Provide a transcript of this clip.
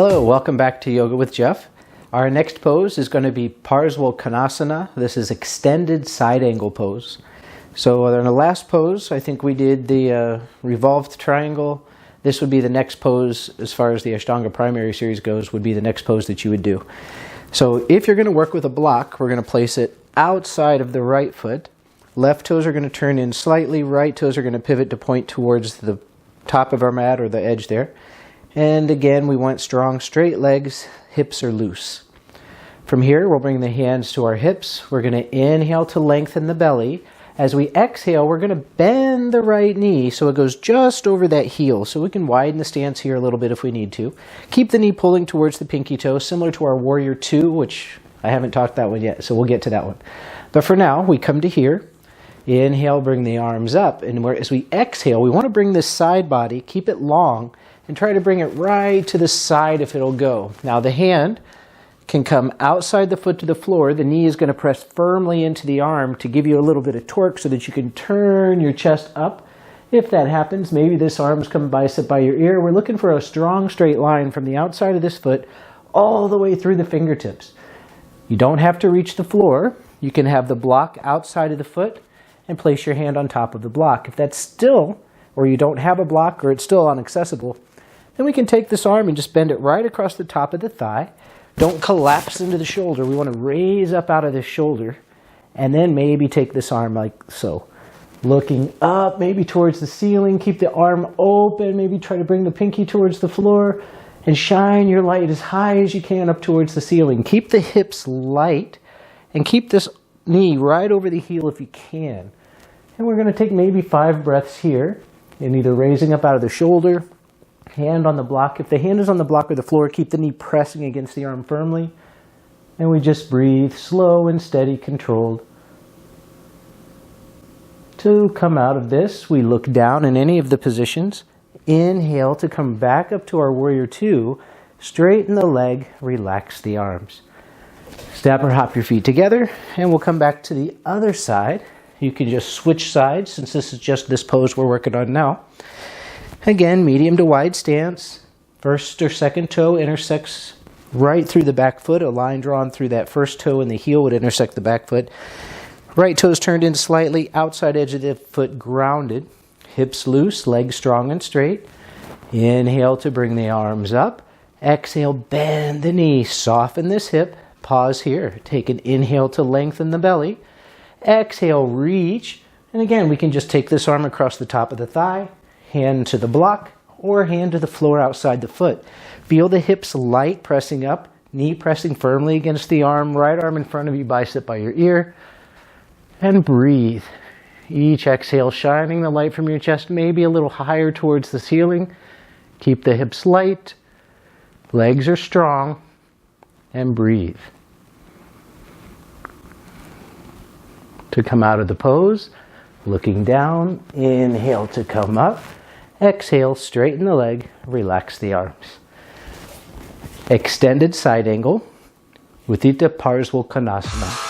Hello, welcome back to Yoga with Jeff. Our next pose is going to be Parsvakonasana. This is extended side angle pose. So in the last pose, I think we did the revolved triangle. This would be the next pose as far as the Ashtanga primary series goes, would be the next pose that you would do. So if you're going to work with a block, we're going to place it outside of the right foot. Left toes are going to turn in slightly. Right toes are going to pivot to point towards the top of our mat or the edge there. And again, we want strong straight legs, hips are loose. From here, we'll bring the hands to our hips. We're going to inhale to lengthen the belly. As we exhale, we're going to bend the right knee so it goes just over that heel. So we can widen the stance here a little bit if we need to. Keep the knee pulling towards the pinky toe, similar to our Warrior Two, which I haven't talked that one yet, so we'll get to that one. But for now, we come to here. Inhale, bring the arms up. And as we exhale, we want to bring this side body, keep it long, and try to bring it right to the side if it'll go. Now the hand can come outside the foot to the floor. The knee is going to press firmly into the arm to give you a little bit of torque so that you can turn your chest up. If that happens, maybe this arm's come bicep by your ear. We're looking for a strong straight line from the outside of this foot all the way through the fingertips. You don't have to reach the floor. You can have the block outside of the foot and place your hand on top of the block. If that's still, or you don't have a block or it's still inaccessible, then we can take this arm and just bend it right across the top of the thigh. Don't collapse into the shoulder. We want to raise up out of the shoulder and then maybe take this arm like so. Looking up, maybe towards the ceiling. Keep the arm open. Maybe try to bring the pinky towards the floor and shine your light as high as you can up towards the ceiling. Keep the hips light and keep this knee right over the heel if you can. And we're going to take maybe 5 breaths here in either raising up out of the shoulder, hand on the block. If the hand is on the block or the floor, keep the knee pressing against the arm firmly. And we just breathe slow and steady, controlled. To come out of this, we look down in any of the positions. Inhale to come back up to our Warrior Two. Straighten the leg, relax the arms. Step or hop your feet together, and we'll come back to the other side. You can just switch sides since this is just this pose we're working on now. Again, medium to wide stance. First or second toe intersects right through the back foot. A line drawn through that first toe and the heel would intersect the back foot. Right toes turned in slightly, outside edge of the foot grounded. Hips loose, legs strong and straight. Inhale to bring the arms up. Exhale, bend the knee, soften this hip. Pause here. Take an inhale to lengthen the belly. Exhale, reach. And again, we can just take this arm across the top of the thigh. Hand to the block or hand to the floor outside the foot. Feel the hips light pressing up, knee pressing firmly against the arm, right arm in front of you, bicep by your ear. And breathe. Each exhale shining the light from your chest maybe a little higher towards the ceiling. Keep the hips light, legs are strong, and breathe. To come out of the pose, looking down, inhale to come up. Exhale, straighten the leg, relax the arms. Extended side angle, Utthita Parsvakonasana.